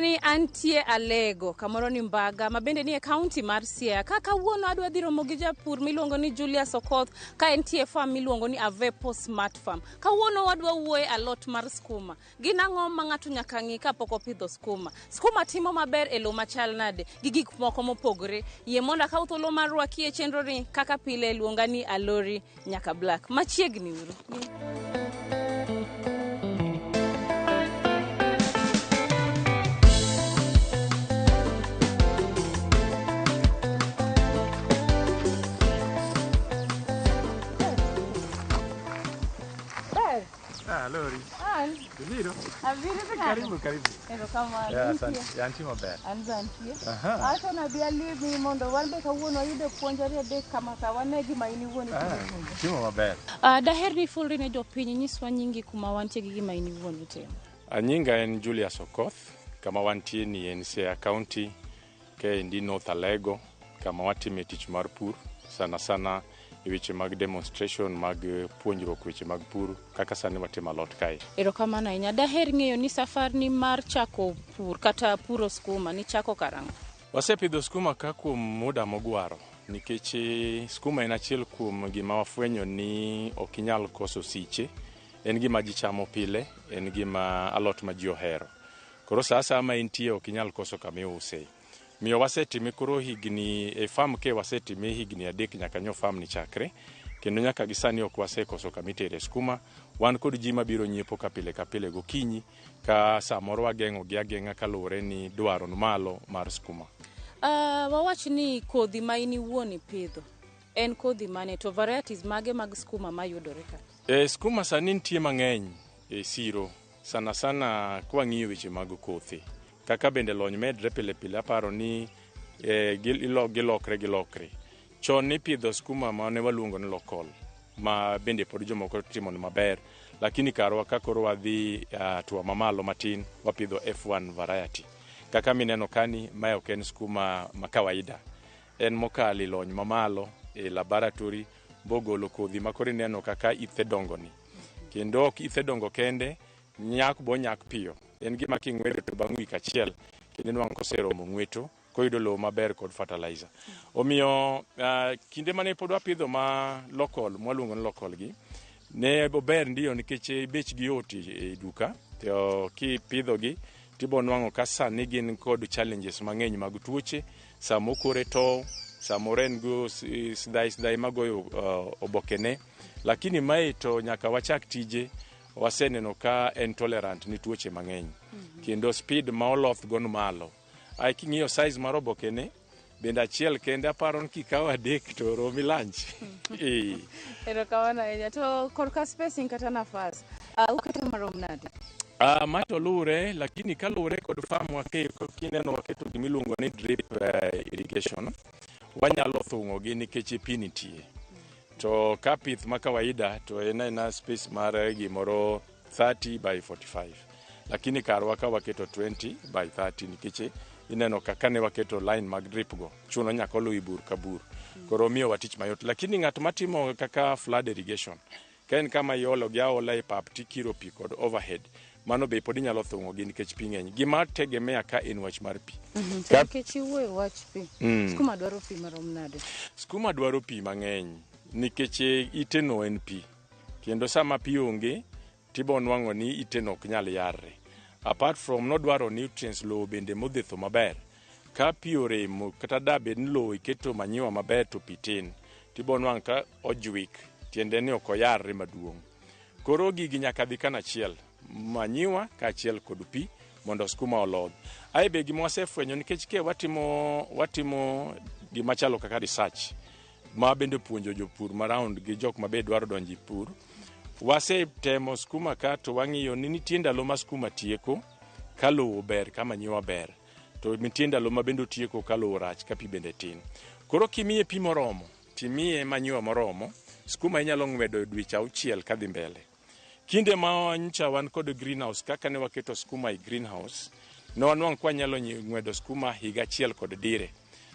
Sani antie Alego, kamoro ni Mbaga, mabende ni e county mar Siaya. Kaka wuono adwa dhi romo gi japur miluongo ni Julius Okoth, ka entie farm miluongo ni Avepo Smart Farm. Ka wuono wadwa wuoye a lot mar skuma. Ginang'o ma ng'ato nyaka ng'i kapok opidho skuma. Skuma timo maber e lowo machal nade, gi gik moko mopogore. Yie mondo akaw thuolo mar rwaki e chenro ni kaka pile luonga ni Alori nyaka Black. Machiegni uru. Lori. Benito. Karibu. Ero kama. Yanti maber. Anzantie. Ato na bia libi mondo wanbe ka wuono yude puonjari adek kama sawane gima ini wuoni puonjo. Timo maber. Daher ni fulri ne jopiny nyiswa nyingi kuma wantie gi gima ini wuoni timo. Nyinga en Julius Okoth, kama wantie ni en Siaya County, ke indi North Alego, kama watime tich mar pur, sana weche mag demonstration mag puonjruok weche mag pur kaka sani watimo alot kae. Erokamano ahinya. Daher ng'eyo ni safar ni mar chako pur kata puro skuma ni chako karang'o? Wasepidho skuma ka kuom muda mogwaro nikech skuma en achiel kuom gima wafwenyo ni ok inyal koso siche. En gima ji chamo pile, en gima alot ma ji ohero. Koro sasa ma intie ok inyal koso kama iuse. Miyo wasetime koro higni e farm ke wasetime higni adek nyaka nyo farm ni chakre, kendo nyaka gisani ok wasekoso kamitere skuma. Wan kod ji mabiro nyiepo ka pile gokinyi ka samoro wageng'o gi ageng'a kaluwore ni dwaro malo mar skuma. Wawach ni kodhi ma ini wuoni pidho en kodhi mane, to varieties mage mag skuma mayudore ka? Skuma sani nitie mang'eny e siro, sana kwa ng'iyo weche mag kothe. Kaka bende lony medre pile aparo ni gilokre. Chon ni pidho skuma ma ne waluongo ni local, ma bende pod jomoko timo maber, lakini karwa ka koro wadhi tuwa mamalo matin wapidho F1 variety. Kaka mineno kani, mae ok en skuma ma kawaida. En mokali lony mamalo e laboratory, bogolo kodhi makoro ineno kaka ithe dongo ni. Kendo ok ithe dongo kende, nyak piyo. En gima king'wedo to bang' wik achiel kendo nwang' koseromo ng'weto koyudo lowo maber kod fertilizer. Omiyo kinde mane pod wapidho ma local, mwaluongo ni local gi, ne ber ndiyo nikech bechgi yot e duka. To kipidho gi tibo nwang'o ka sani gin kod challenges mang'eny mag tuoche, samo kore to, samoro en go sidai magoyo obokene, lakini mae to nyaka wachak tije waseneno ka en tolerant ni tuoche mang'eny. Kendo speed ma oloth gon malo. Ai king'iyo size mar obokene, bende achiel kende aparo ni kikawo adek to romi lunch. Erokamano ahinya. To korka spacing kata nafas, uketo marom nade? Mato lure, lakini kalure kod farm wake kineno waketo gimiluongo ni drip irrigation. Wanyalo thung'o gi nikech pi nitie. To ka pith ma kawaida to ena space mar gimoro 30 by 45. Lakini karwa ka waketo 20 by 30 nikech ineno kaka ne waketo line mag drip go. Chuno nyaka luwi bur ka bur. Koro miyo watich mayot. Lakini ng'at matimo kaka flood irrigation, ka en kama iolo gi aola e pap tikiro pi kod overhead, mano be pod inyalo thung'o gi nikech pi ng'eny. Gima tegemea ka en wach mar pi. Nikech iwuoyo wach pi, skuma dwaro pi marom nade? Skuma dwaro pi mang'eny nikech iteno en pi. Kendo sama pi onge, tibo nwang'o ni iteno ok nyal yarre. Apart from nodwaro nutrients, lowo bende modhetho maber. Ka pi oremo kata dabe ni lowo iketo manyiwa maber to pi tin, tibo nwang'o ka ojwik, tiende ni ok oyarre maduong'. Koro gigi nyaka dhi kanachiel, manyiwa kaachiel kod pi mondo skuma olodh. Ai be gima wasefwenyo nikech ke watimo gima chalo kaka research, ma bende puonjo jopur maround gi jok mabe dwaro donji pur. Wase temo skuma ka to wang'iyo ni nitie ndalo ma skuma tieko ka lowo ber, ka manyiwa ber. To nitie ndalo ma bende tieko ka lowo rach, ka pi bende tin. Koro kimiye pi moromo, timiye manyiwa moromo, skuma inyalo ng'wedo dweche 6 kadhi mbele. Kinde ma ncha wan kod greenhouse, kaka ne waketo skuma e greenhouse, no wanwang' kwa nyalo ng'wedo skuma higa 1 kod dire.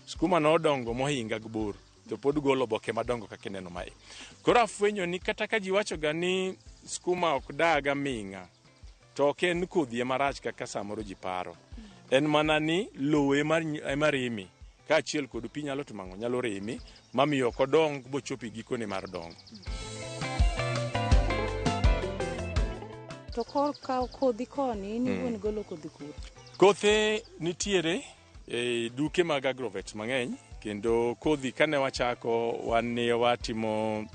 Skuma no dongo mohinga gbur, to pod golo boke madongo kaka ineno mae. Koro afwenyo ni kata ka ji wacho ga ni skuma ok daga ming'a, to ok en kodhi marach kaka samoro ji paro. En mana ni lowo ema remi kaachiel kod pi nyalo timang'o nyalo remi mamiyo kodong bochopi gikone mar dongo. To ka kodhi koni ni wuon golo kodhi kuro? Kothe nitiere e duke mag agrovet mang'eny, kendo kodhi kane wachako wan ne watimo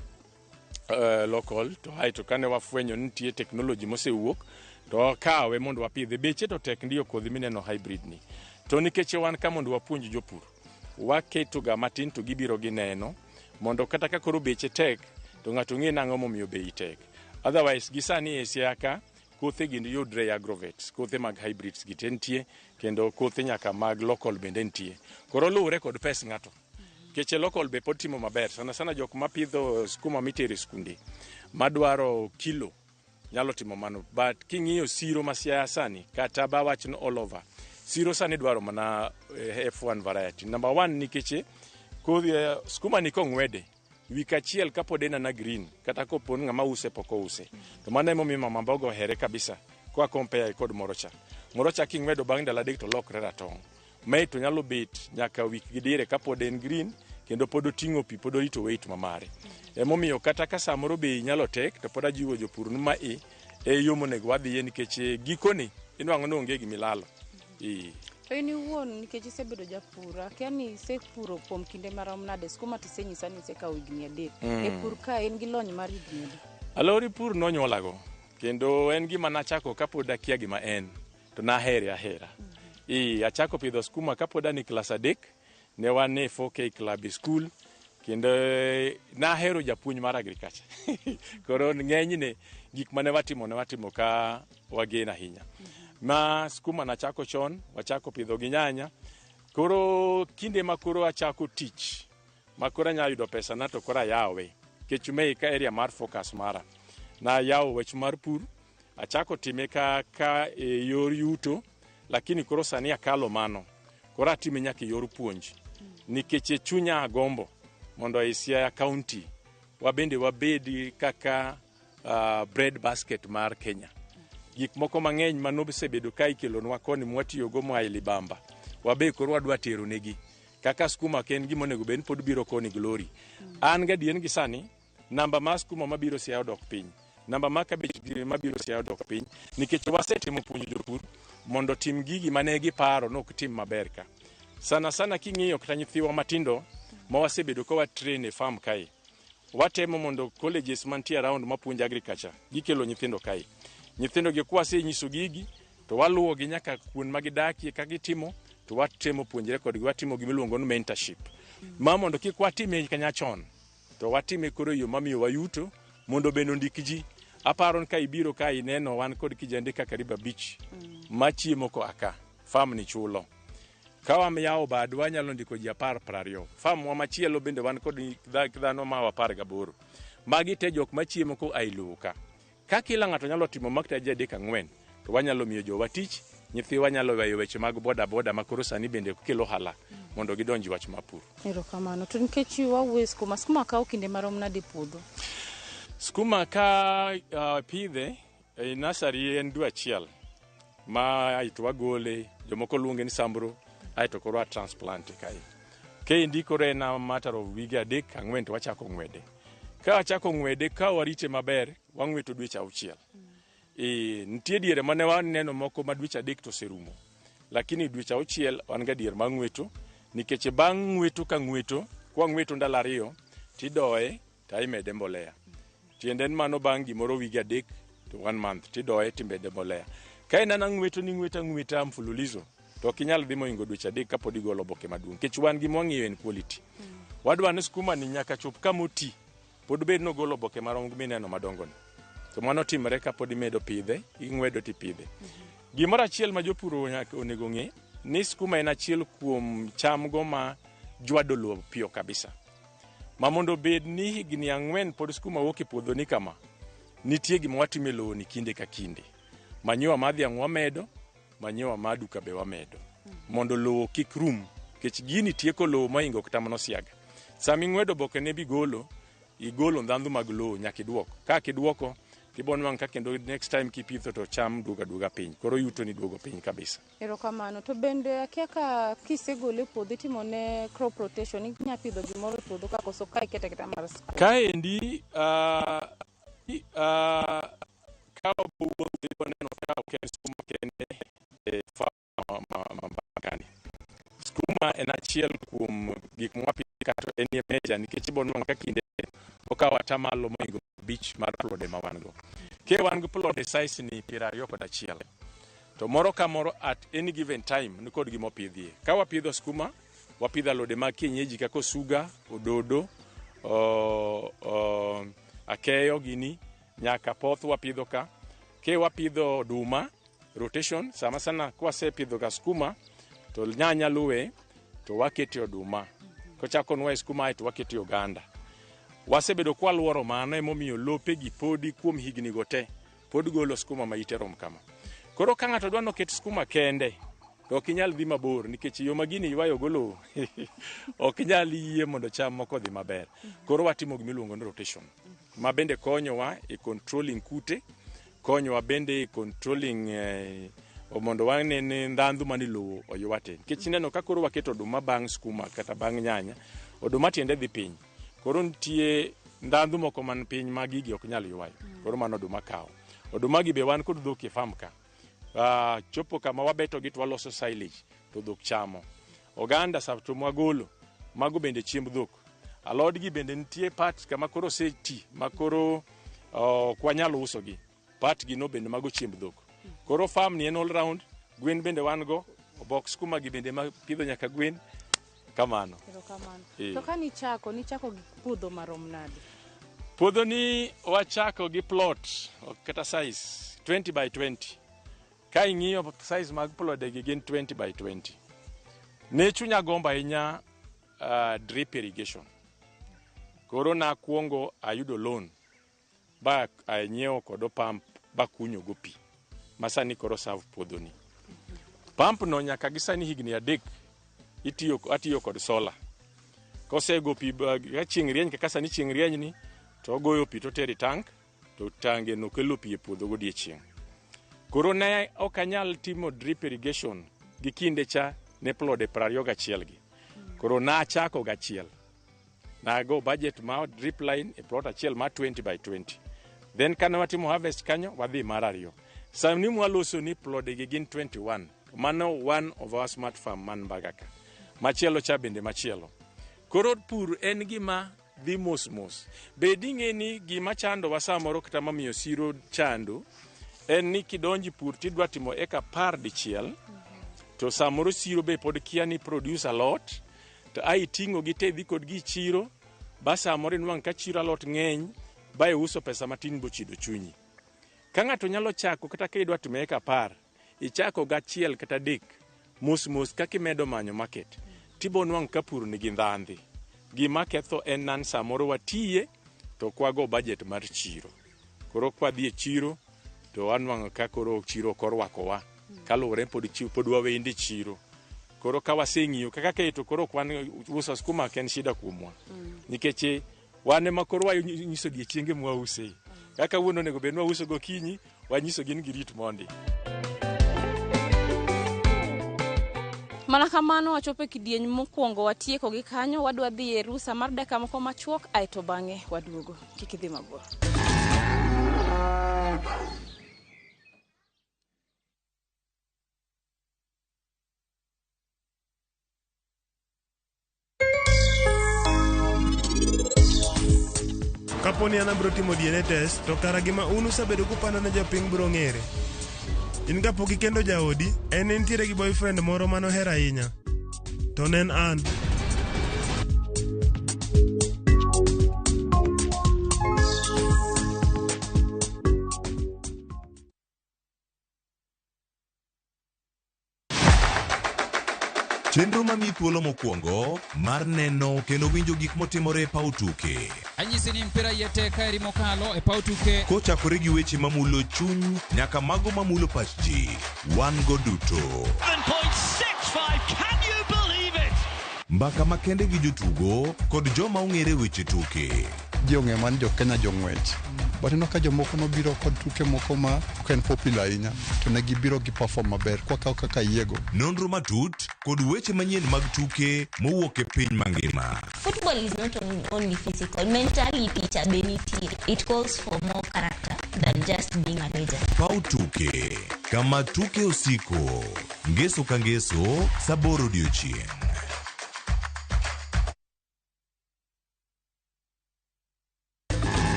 local, to aito kane wafwenyo nitie teknoloji mosewuok to kawe mondo wapidhe. Beche to tek ndiyo kodhi mineno hybrid ni, to nikech wan ka mondo wapuonj jopur, waketo ga matin to gibiro gineno mondo kata ka koro beche tek to ng'ato ng'e nang'o momiyo bei tek. Otherwise gisani e Siaka kothe gin yudre agrovet, kothe mag hybrids gi tentie, kendo kothe nyaka mag local bende nitie. Koro luwre kod pes ng'ato, keche local be pod timo maber. Sana jok mapidho skuma mitero e skunde madwaro kilo nyalo timo mano, but king'iyo siro ma Siaya sani kata bawachno all over, siro sani dwaro mana F1 variety. Number 1 nikech kodhi skuma ni kong'wede wik achiel kapod en na green kata kopon ng'ama use poko use, to mano emomiyo mama mbogo here kabisa kwa compare kod morocha. Morocha king'wedo bang' ndalo adek to lokre ratong', mae to nyalo bet nyaka wik gidire kapod en green kendo pod oting'o pi, pod orito weight mamare. Emomiyo kata ka samoro bei nyalo tek, to pod ajiwo jopur ni ma yo monego wadhiye nikech gikoni inwang'o ni onge gimilalo. To in iwuon nikech isebedo japur, akia ni isepuro kuom kinde marom nade? Skuma tisenyisa ni isekawo higni 3. E pur ka en gi lony mar higni 3? Alori pur nonyuolago, kendo en gima nachako kapod akia gima en, to nahere ahera. Achako pidho skuma kapod ani klas 3, ne wan e 4K club e school, kendo nahero japuonj mar agriculture. Koro ng'enyne gik mane watimo ka wagen ahinya. Ma skuma nachako chon, wachako pidho gi nyanya. Koro kinde makoro achako tich, makoro anya yudo pesa na to koro ayawe. Kechume ka area mar focus mara. Na yawo wech mar pur, achako time ka yor yuto, lakini koro sani akalo mano. Koro atime nyaka yor puonj. Nikech chunya agombo mondo e Siaya County wabende wabedi kaka bread basket mar Kenya. Gik moko mang'eny manosebedo ka ikelonwa koni mwatiyogo mwa Libamba, wabe koro wadwa tero negi. Kaka skuma ken gima onego bed pod biro koni Glory. An gadien gi sani namba mar skuma mabiro Siaya odok piny, namba mar cabbage mabiro Siaya odok piny, nikech wasetimo puonjo jopur mondo tim gigi mane giparo nok tim maber ka. Sana king'iyo kata nyithiwa matindo ma wasebedo ka watrain e farm kai, watemo mondo colleges mantie around mapuonjo agriculture gikelo nyithindo kai. Nyithindo gi kwase nyiso gigi to waluwo gi nyaka kuon magidakie ka gitimo, to watemo puonjre kod gi, watimo gimiluongo ni mentorship. Mondo kik watime kanyachon, to watime koro yo mamiyo wayuto mondo bendo ndik ji. Aparo ka ibiro ka ineno wan kod kijande kaka River Beach machiemo ko aka farm ni chulo. Kawa yawo badwa nyalo ndiko ji 10-20. Farm wa machielo bende wan kod dhano ma 18. Magi te jok machiemo ko ailuka. Ka kila ng'ato nyalo timo makta 3-4, to wanyalo miyo jowa tich, nyithiwa nyalo weyo weche mag boda makoro sani bende kelo ohala mondo gidonji wach mapur. Erokamano. To nikech wawuoyo skuma kawo kinde marom nade puodho? Skuma ka pidhe e nursery en dwe achiel ma aito wagole, jomoko luonge ni sambro, aito koro transplant kai. Kendi koro en matter of wige 3-4 to wachako ng'wede. Ka wachako ng'wede ka warite maber, wang'weto dweche 6. Nitie diere mane waneno moko ma dweche 3 to serumo, lakini dweche 6 wan ga dier mang'weto, nikech bang' ng'weto ka ng'weto, kwa ng'weto ndalo 2 tidoye to imede mbolea. Tiende en mano bang' gimoro wige 3 to 1 month tidoye timbede mbolea. Ka en ng'weto ni ng'weta mfululizo, to ok inyal dhi moingo dweche 3 kapod igolo oboke maduong', kech wan gi mwang'iyo en quality. Wadwa ni skuma ni nyaka chop kamoti pod bed no golo oboke marom mineno madongo ni. To mano timre kapod imedo pidhe, ing'wedo tipidhe. Gimoro achiel ma jopur onego ng'e ni skuma en achiel kuom cham go ma jwado lowo piyo kabisa. Ma mondo bed ni higni 4 pod skuma wuok e puodho ni kama, nitie gima watime lowo ni kinde ka kinde. Manyiwa ma dhiang' wamedo, manyiwa ma duka be wamedo. Mondo lowo kik rum, kech gini tieko lowo moingo kata mano siaga. Sami ng'wedo boke ne bigolo, igolo ndhandhu mag lowo nyaka idwoko. Ka kidwoko tibonwang' ka kendo next time kipitho to cham duga piny, koro yuto ni duogo piny kabisa. Erokamano. To bende akia ka kisegole puodho timone crop rotation, inya pidho gimoro e puodho ka koso ka ikete kata mar skuma. Kaendi kao bugo neno ka oken skuma kende magani. Skuma en achiel kuom gik mwapidho to en meja nikech ibonwang' ka kinde okawo atamalo moingo bich mar plode ma wan go. Ke wan go plode size ni 21 to moro ka moro at any given time ni kod gimo pidhie. Ka wapidho skuma, wapidho alode mag kienyeji kaka osuga, ododo, akeyo gini, nyaka poth wapidho ka. Ke wapidho oduma, rotation, sama sana kwa sepidho ga skuma, to nyanya luwe, to waketi oduma. Kochako nwa skuma to waketi oganda. Wasebedo kwa luoro mano emomiyo lope gi podi kuom higni gote, pod golo skuma ma ite rom kama. Koro ka ng'ato dwano ket skuma kende, to ok inyal dhi mabor nikech yo magini ywayo golo ok inyal yie mondo cham moko dhi maber. Koro watimo gimiluongo ni rotation, ma bende konyowa e controlling kute, konyowa bende e controlling mondo wanene ndhandhu mani lowo oywate. Nikech neno ka koro waketo oduma bang' skuma kata bang' nyanya, oduma tiende dhi piny. Koro nitie ndhandhu moko man piny ma gigi ok nyal ywayo. Koro mano oduma kawo. Oduma gi be wan kod dhok e farm ka. Chopo kama wabeto gi to waloso silage to dhok chamo. Oganda sa to mwagolo, mago bende chiemb dhok. Alod gi bende nitie part kama koro seti, ma koro kwanyalo uso gi. Part gi no bende mago chiemb dhok. Koro farm ni en all round, gwen bende wan go, box skuma gi bende ma pidho nyaka gwen. Kamano. To ka nichako gi puodho marom nade? Puodho ni wachako gi plot kata size 20 by 20. Ka ing'iyo size mag plot gi gin 20 by 20. Ne chunya gomba ahinya drip irrigation. Koro na kuongo ayudo loan ba anyiewo kod pump ba kunyo go pi. Masani koro serve puodho ni. Pump no nyaka gisani higni adek atiyo kod solar. Kosego pi ga chieng' rieny kaka sani chieng' rieny ni to goyo pi to teri tank to tange no kelo pi e puodho godiechieng'. Koro ne ok anyal timo drip irrigation gi kinde cha ne plode 21 gi. Koro na achako gachiel. Na go budget ma drip line e plot achiel ma 20 by 20. Then kana watimo harvest kanyo wadhi mar ariyo. Sami mwaloso ni plode gi gin 21. Mano one of our smart farm man Mbagaka. Machielo cha bende machielo. Koro pur en gima dhi mos. Bedi ng'eni gima chando wasamoro kata mamiyo siro chando, en ni kidonji pur tidwa timo eka 10 dichiel, to samoro siro be pod kia ni produce a lot, to ai tingo gi te dhi kod gi chiro, ba samoro nwang' ka chiro a lot ng'eny, ba e uso pesa matin bochido chunyi. Ka ng'ato nyalo chako kata ka idwa timo eka 10, ichako gachiel kata dek, mos kaka imedo manyo market. Tibo nwang' ka pur nigi ndhandhi. Gima ketho en nan samoro watiye to kwago budget mar chiro. Koro kwa dhi e chiro to anwang' ka koro chiro korwakowa. Kalure pod wawendi chiro. Koro ka waseng'iyo kaka keto koro kwan uso skuma ken shida kuomwa. Nikech wan ema koro wanyiso odiechienge mwause. Kaka wuono nego bed wauso gokinyi, wanyiso gin girit mondi. Mana kamano wachope kidieny mokwongo watieko gi kanyo, wadwa dhi e rusa mar dakika moko machuok aito bang'e waduogo. Kik idhi mabor. Kaponi an abro timo DNA test, to kara gima unu sabedo kupanda na joping bro ng'ere. In ka pok ikendo jaodi, en entiere gi boyfriend moro manohero ahinya. To nen an. Chenro mami thuolo mokwongo mar neno kendo winjo gik motimore e paw tuke. Anyisi ni mpira yeteka eri mokalo e paw tuke. Kochakore gi weche mamulo chuny nyaka mago mamulo pach ji. Wan go duto. 7.65, can you believe it? Mbaka makende gi jotugo kod joma ong'ere weche tuke. Jong'e man jo Kenya jong'wech. but ino ka jomoko nobiro kod tuke moko ma ok en popular ahinya to ne gibiro gi perform maber kwa kaka yiego. Nonro matut kod weche manyien mag tuke mowuok e piny mangima. Football is not only physical, mentally picha beniti. It calls for more character than just being a legend. Pau tuke, kama tuke osiko, ngeso ka ngeso, saboro odiochieng'.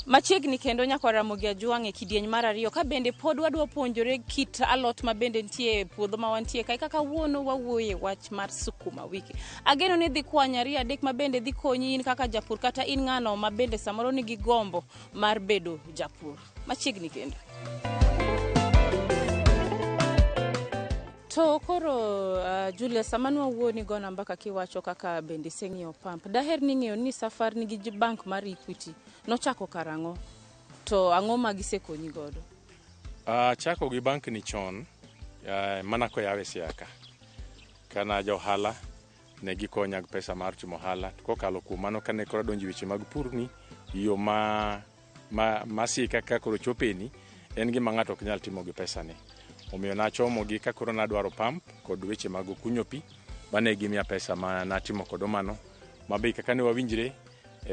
Machiegni kendo nyako Ramogi ajuang' e kidieny mar ariyo ka bende pod wadwa puonjore kit alot ma bende nitie e puodho ma wantie kae kaka wuono wawuoye wach mar sukuma wiki. Ageno ni dhi kwanyari adek ma bende dhi konyi in kaka japur kata in ng'ano ma bende samoro nigi gombo mar bedo japur. Machiegni kendo. To koro Julia samanwa wuoni gona mbaka kiwacho kaka bende seng'io pump. Daher ni ng'eyo ni safar nigi bank mar Equity nochako karang'o to ang'o ma gisekonyi godo? Chako gi bank ni chon mana koyawe siaka. Kana jo ohala ne gikonya pesa mar timo ohala. Kokalo kuom mano kane koro donjo weche mag pur ni yo masika ka koro chopeni en gima ng'ato ok nyal timo gi pesa ni. Omiyo nachomo gi ka koro nadwaro pump kod weche mag kunyo pi bane gimiya pesa ma natimo kod mano mabe kaka ne wawinjre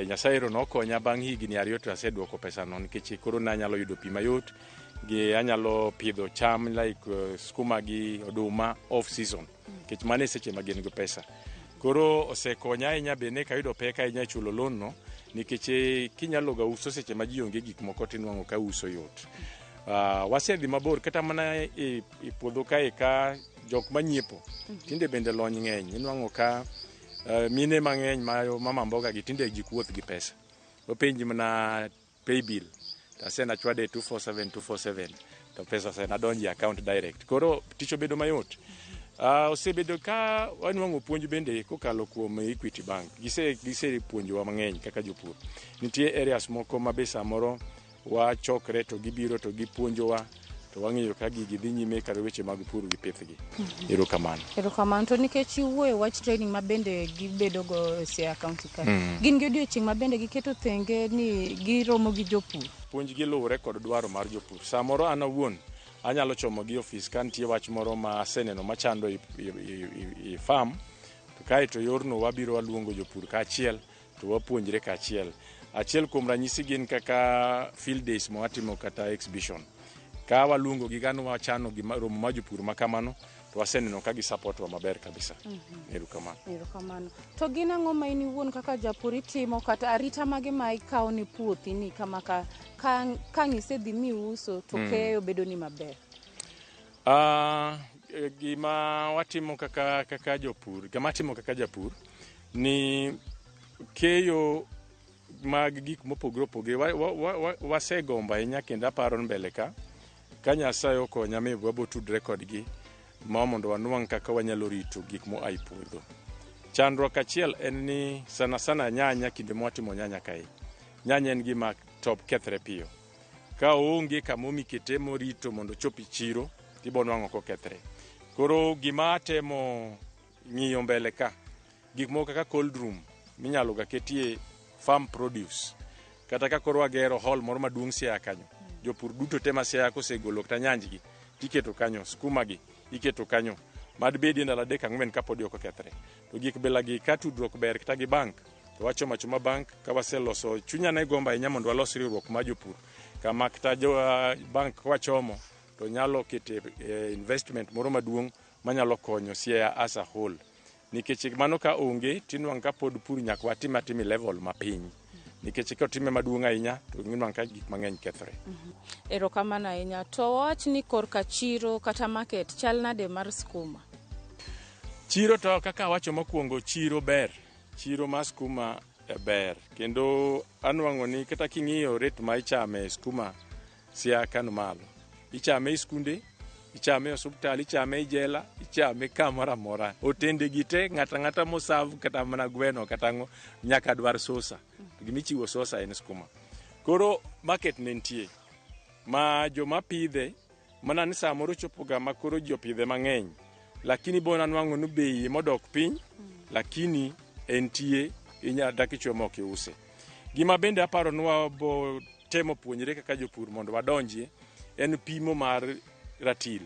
Nyasaye ro nokonya bang' higni 2 to aseduoko pesa no nikech koro nanyalo yudo pi mayot gi anyalo pidho cham like skuma gi oduma off season nikech mane seche ma gin go pesa. Koro osekonya ahinya bende ka yudo peka ahinya chulo loan no nikech kinyalo ga uso seche ma ji onge gik moko tinwang'o ka uso yot. Wasedhi mabor kata mana e puodho kae ka jok manyiepo tinde bende lony ng'eny inwang'o ka mine mang'eny mama mboga gi tinde jikuoth gi pesa openji mana pay bill tasena chwade 247 to pesa sena donji account direct koro ticho bedo mayot. Osebedo ka wanwang'o puonj bende kokalo kuom Equity Bank gise puonjowa mang'eny kaka jopur. Nitie areas moko ma be samoro wachokre to gibiro to gipuonjowa to wang'eyo ka gigi dhi nyime kar weche mag pur gi pithgi. Erokamano. Erokamano to nikech iwuoyo wach training ma bende gibedo go Siaya County ka. Gin gi odiochieng' ma bende giketo thenge ni giromo gi jopur. Puonj gi luwore kod dwaro mar jopur. Samoro an awuon anyalo chomo gi office ka nitie wach moro ma aseneno machando i farm to kae to yorno wabiro waluongo jopur kaachiel to wapuonjre kaachiel. Achiel kuom ranyisi gin kaka field days ma watimo kata exhibition. Ka waluongo gi gano wachano gi romo ma jopur makamano to waseneno ka gi support wa maber kabisa. Erokamano. Erokamano. To gin ang'o ma in iwuon kaka japur itimo kata arita mage ma ikawo ni puothi ni kama ka ng'isedhi mi uso to keyo bedo ni maber? Gima watimo kaka jopur, gima timo kaka japur ni keyo mag gik mopogore opogore wasegomba ahinya kendo aparo mbele ka Nyasaye okonya mi wabotudre kodgi ma mondo wanwang' kaka wanyalo rito gik mo ai puodho. Chandruok achiel en ni sana nyanya kinde mwatimo nyanya kae. Nyanya en gima top kethre piyo. Ka onge kamomi kitemo rito mondo chopi chiro tibonwang'o ko kethre. Koro gima atemo ng'iyo mbele ka gik moko kaka cold room minyalo ga ketie farm produce kata ka koro agero hall moro maduong' Siaya kanyo jopur duto tema Siaya kosegolo kata nyanjgi tiketo kanyo skuma gi iketo kanyo mad bedi ndalo 3-4 kapod ok kethre. To gik bela gi ka tudruok ber kata gi bank to wachomo achoma bank ka waseloso chunya na gomba ahinya mondo walos riwruok ma jopur kama kata bank wachomo to nyalo kete investment moro maduong' manyalo konyo Siaya as a whole. Nikech mano ka onge tinwang' ka pod pur nyaka watimi level mapiny. Nikech ka time maduong' ahinya to nginwang' ka gik mang'eny kethre. Erokamano ahinya. To wach ni korka chiro kata market chal nade mar skuma? Chiro to kaka wacho mokwongo chiro ber. Chiro mar skuma ber. Kendo anwang'o ni kata king'iyo rate ma ichame skuma Siaya kano malo. Ichame iskunde, ichame osuptal, ichame jela, ichame kamora mora. Otende gite ng'ata mosav kata mana gweno kata nyaka dwar sosa. Gimichiwo sosa en skuma. Koro market ne nitie. ma joma pidhe mana ni samoro chopoga makoro jopidhe mang'eny, lakini bona nwango no bei modok piny, lakini entie inya dakichwe moki use. Gima bende aparo nwa bo temo puonjre kaka jopur mondo wadonjie en pimo mar ratil.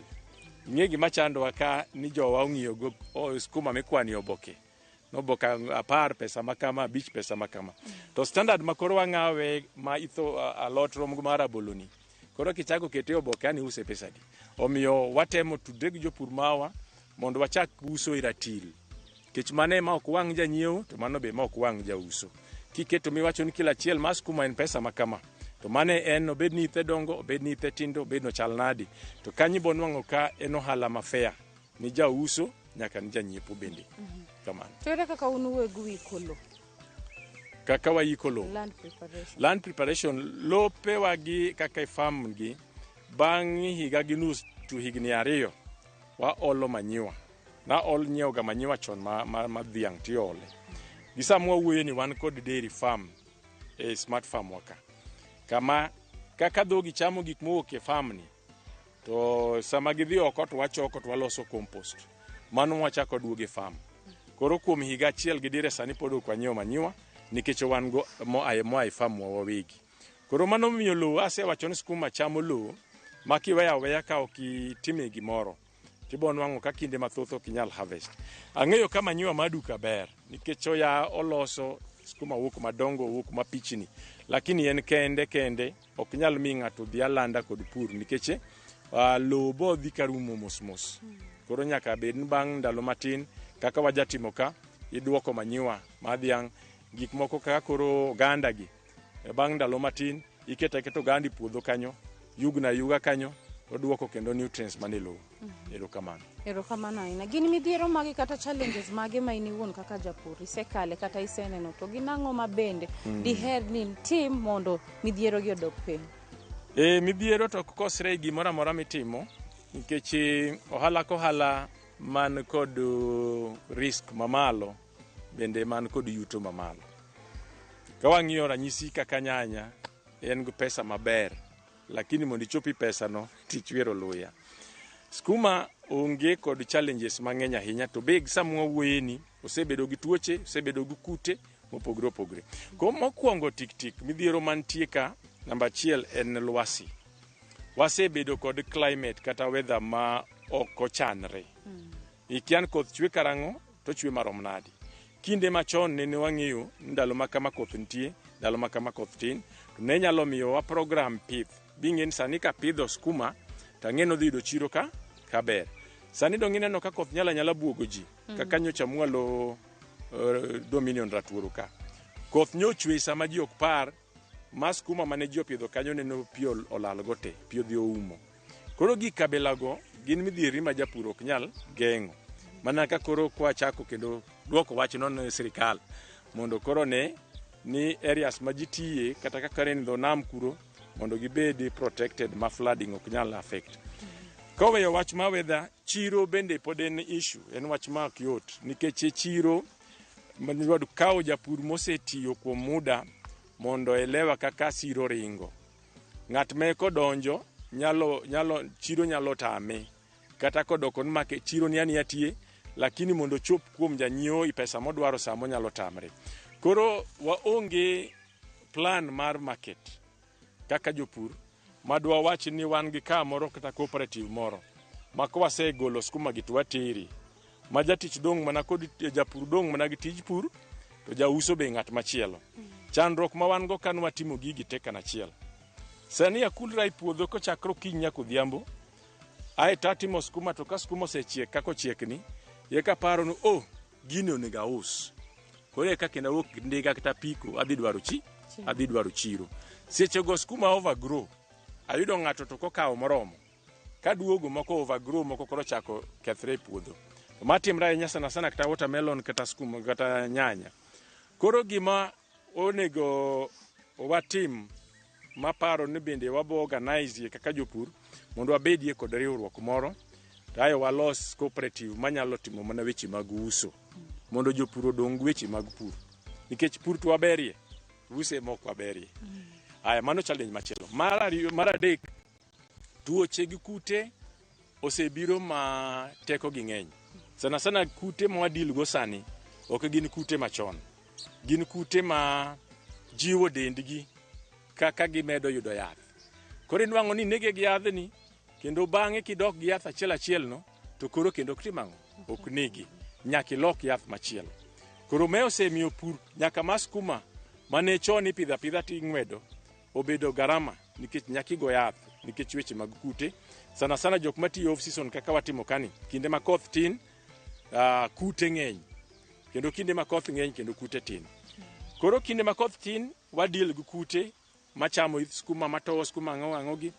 Ng'e gima chando ka ni jowa ong'iyo go skuma mikwani oboke. No boka apar pesa makama, bich pesa makama. To standard makoro wang'awe ma itho alot rom mara boloni. Koro kichago kete oboke ani use pesa di. Omiyo watemo tudre gi jopur mawa mondo wachak uso iratil. Kech mane ma ok wang' janyiewo to mano be ma ok wang' jauso. Kiketo miwacho ni kila chiel mas kuma en pesa makama. To mane en obed ni ithe dongo, obed ni ithe tindo, obed no chal nadi. To kanyi bonwang'o ka en ohala mafea ni jauso nyaka ni janyiepo bende. Kamano. Tere kaka unuwegu wikolo. Kaka waikolo. Land preparation. Lope wagi kaka farm gi bang' higa gi nus to higni ariyo wa olo manyiwa. Na ol nyiewo ga manyiwa chon ma dhiang' tiole. Gisamwa wuoye ni wan kod dairy farm smart farm waka. Kama kaka dhogi chamo gik mowuok e farm ni to sama gidhi oko to wachoko to waloso compost. Mano wachako duoge farm. Koro kuom higa achiel gi dire sani pod ok wanyiewo manyiwa nikech wan go mo aye farm wawegi. Koro mano miyo lowo asewacho ni skuma chamo lowo makiweya weya ka okitime gimoro. Tibon wango ka kinde mathoth ok inyal harvest. Ang'eyo kama manyiwa maduka ber nikech oya oloso skuma wuok madongo wuok mapichni, lakini en kende ok nyal mi ng'ato dhi alanda kod pur nikech lowo bo dhi karumo mos. Koro nyaka bed bang' ndalo matin kaka wajatimo ka iduoko manyiwa madhiang' gik moko kaka koro ganda gi bang' ndalo matin keto gandi puodho kanyo yuga kanyo oduoko kendo nutrients mane lowo. Erokamano aina. Gin midhiero magi kata challenges mage ma iniwuon kaka japur isekale kata iseneno to ginang'o mabende diher ni tim mondo midhiero gi odok piny? Midhiero to kosre gimoro amora mitimo nikech ohala man kod risk mamalo bende man kod yuto mamalo. Ka wang'iyo ranyisi kaka nyanya en go pesa maber, lakini mondo ichopi pesa no tichwero luya. Skuma onge kod challenges mang'eny ahinya to big samwa wuoyeni osebedo gi tuoche, osebedo gi kute mopogre. Ko mokwongo tik midhiero mantie ka namba 1 en lwasi. Wasebedo kod climate kata weather ma ok ochanre. Ikian koth chwe karang'o to chwe marom nadi. Kinde machon ne wang'eyo ndalo ma kama koth nitie, ndalo ma kama koth tin, to ne nyalo miyo wa program pith. Bing'en sani ka pidho skuma tang'eno dhi yudo chiro ka ber. Sani dong' ineno ka koth nyala buogo ji kaka nyocha mwalo Dominion Raturo ka. Koth nyochwe sama ji ok par ma skuma mane ji opidho kanyo neno pio olalgo te, pio dhi oumo. Koro gi kabelago gin midhieri ma japur ok nyal geng'o. Mana ka koro kwa chako kendo duoko wach non sirikal mondo koro ne ni areas ma ji tiye kata kaka ren dho nam kuro mondo gibedi protected ma flooding ok nyal affect. Koweyo wach ma weather, chiro bende pod en issue, en wach ma ok yot nikech chiro manidwado kawo japur mosetiyo kuom muda mondo elewa kaka siro ringo. Ng'at me kodonjo chiro nyalo tame kata kodoko ni make chiro ni ani atie, lakini mondo chop kuom janyiewo pesa modwaro samo nyalo tamre. Koro waonge plan mar market kaka jopur madwa wach ni wan gi kamoro kata cooperative moro mako wasegolo skuma gitu watiri ma jatich dong' mana kod japur dong' mana gi tij pur to jauso be ng'at machielo. Chandruok ma wan go kan watimo gigi tek kanachiel. Sani akulra ipuodho kochakro kinya kodhiambo ai tatimo skuma to ka skuma osechiek kako chiekni ye ka paro no gini onega us. Kore ka kenda wok ndiga kata piko adhi dwaro chiro. Seche go skuma overgrow ayudo ng'ato to kokawo moromo ka duogo moko overgrow moko koro chako kethre puodho. Matimra ahinya sana kata watermelon kata skuma kata nyanya. Koro gima onego watim maparo ni bende wabo organize kaka jopur mondo wabedie kod riwruok moro tayo walos cooperative manyalo timo mana weche mag uso mondo jopur odong weche mag pur nikech pur to waberie use moko waberie. Aya mano challenge machielo. Mar adek tuoche gi kute osebiro ma teko gi ng'eny. Sana sana kute ma wadil go sani ok gin kute machon. Gin kute ma jiwo dendgi kaka gimedo yudo yath. Koro inwang'o ni nege gi yadhni kendo bang'e kidok gi yath achiel no to koro kendo ktimang'o ok negi nyaka ilok yath machielo. Koro me osemiyo pur nyaka mas skuma mane chon ipidho apidha ting'wedo obedo garama nikech nyaka igo yath nikech weche mag kute. Sana sana jok matiyo off season kaka watimo kani kinde ma koth tin kute ng'eny kendo kinde ma koth ng'eny kendo kute tin. Koro kinde ma koth tin wadil gi kute machamo skuma matowo skuma ang'ogi.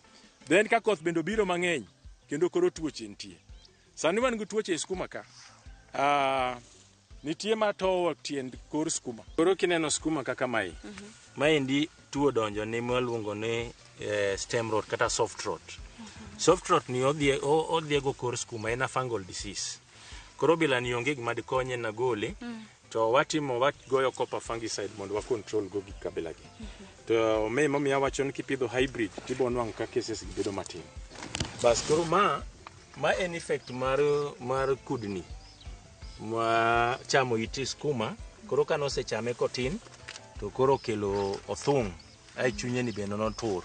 Then ka koth bendo biro mang'eny kendo koro tuoche nitie. Sani wan gi tuoche skuma ka. Nitie matowo tiend kor skuma. Koro kineno skuma kaka mai. Maendi tuo donjo ni mwaluongo ni stem rot kata soft rot. Soft rot ni odhiego kor skuma en a fungal disease. Koro bila ni onge gima dikonye na gole to wagoyo copper fungicide mondo wa control go gik kabila gi. To me momiya wacho ni kipidho hybrid tibo nwang'o ka cases gi bedo matin. Bas koro ma en effect mar kudni ma chamo iti skuma. Koro kano se chame kotin to koro kelo othung' ai chunye ni bendo notur.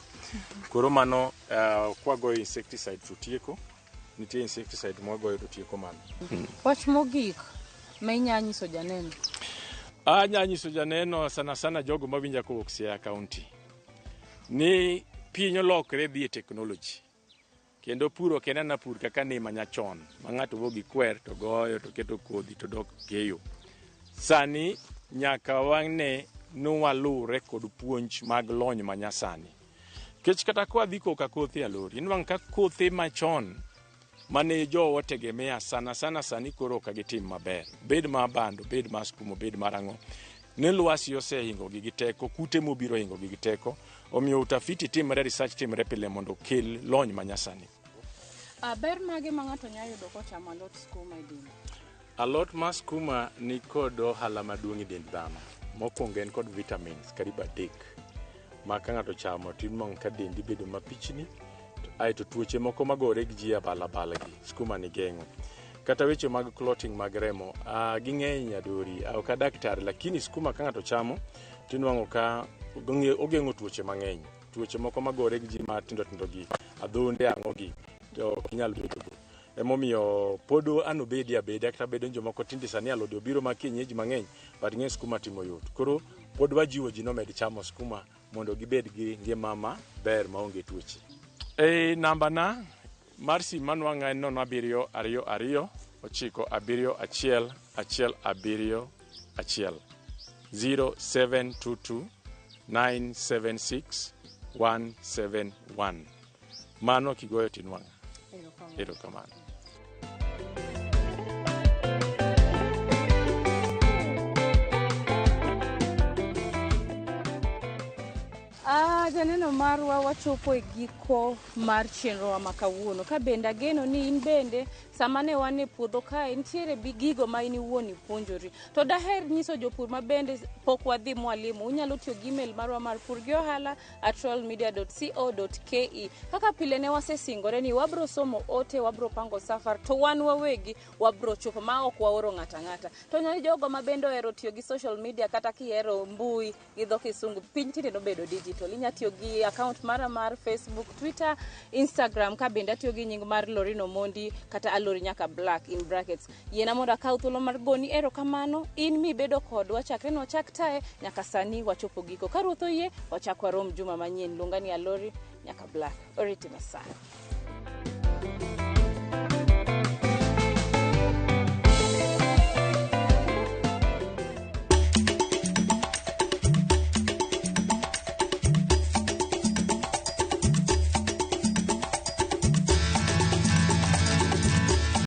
Koro mano kwagoyo insecticide to tieko. Nitie insecticide mwagoyo to tieko mano. Wach mogik ma inyanyiso janeno. Nyanyiso janeno sana sana jogo mawinja kowuok Siaya County ni piny olokre dhi e technology. Kendo puro ok en ana pur kaka ne manyachon ma ng'ato wuok gi kwer to goyo to keto kodhi to dok keyo. Sani nyaka wang'ne nwalure kod puonj mag lony manyasani. Kech kata kwa dhi koka kothe alori inwang' ka kothe machon mane jowo tegemea sana sana sani koro ka gitim maber. Bed ma bando, bed ma skuma, bed marang'o. Ne lwasi osehingo gi teko, kute mobiro hingo gi teko. Omiyo utafiti timre, research timre pile mondo kel lony manyasani. Ber mage ma ng'ato nyalo yudo kochamo alot skuma e dende? Alot ma skuma ni kod ohala maduong' e dend dhano. Mokwongo en kod vitamins karibu 3 ma ka ng'ato chamo timong' ka dendi bedo mapichni. Aito tuoche moko magore gi ji abala gi skuma ni geng'o. Kata weche mag clotting mag remo ging'eny adori ok daktari lakini skuma ka ng'ato chamo tinwang'o ka ogeng'o tuoche mang'eny. Tuoche moko magore gi ji matindo gi adhonde ang'ogi to ok nyal bedo. Emomiyo podo anobedi abeda kata bedo jomoko tindi sani alode obiro ma kienyeji mang'eny but ng'e skuma timo yot. Koro pod wajiwo ji nomed chamo skuma mondo gibed gi ngima maber maonge tuoche. Namba na mar sim manwang'a en 0722 971 171 0722 976 171. Mano kigoyo tinwang'a. Erokamano. Janeno marwa wachopo e giko mar chenro ma kawuono. Ka bende ageno ni in bende sama ne wan e puodho kae nitiere gigo ma in iwuon ipuonjori. To daher nyiso jopur ma bende pok wadhi mwalimo. Unyalo tiyo gi email marwa mar purgiohala@royalmedia.co.ke. Kaka pile ne wasesingore ni wabro somo ote, wabro pango safar to wan wawegi wabro chopo ma ok waoro ng'ata. To nyalo jogo ma bende ohero tiyo gi social media kata kihero mbui gi dho kisungu piny tinde no bedo digital. Inya tiyo gi account mara mar Facebook, Twitter, Instagram ka bende atiyo gi nying mar Lorino Mondi kata Alori nyaka Black in brackets. Yena mondo akaw thuolo mar goni erokamano in mibedo kodwa chakre no chak tae nyaka sani wachopo giko. Ka ruoth oyie wachak warom juma manyien. Luonga ni Alori nyaka Black. Oriti masana.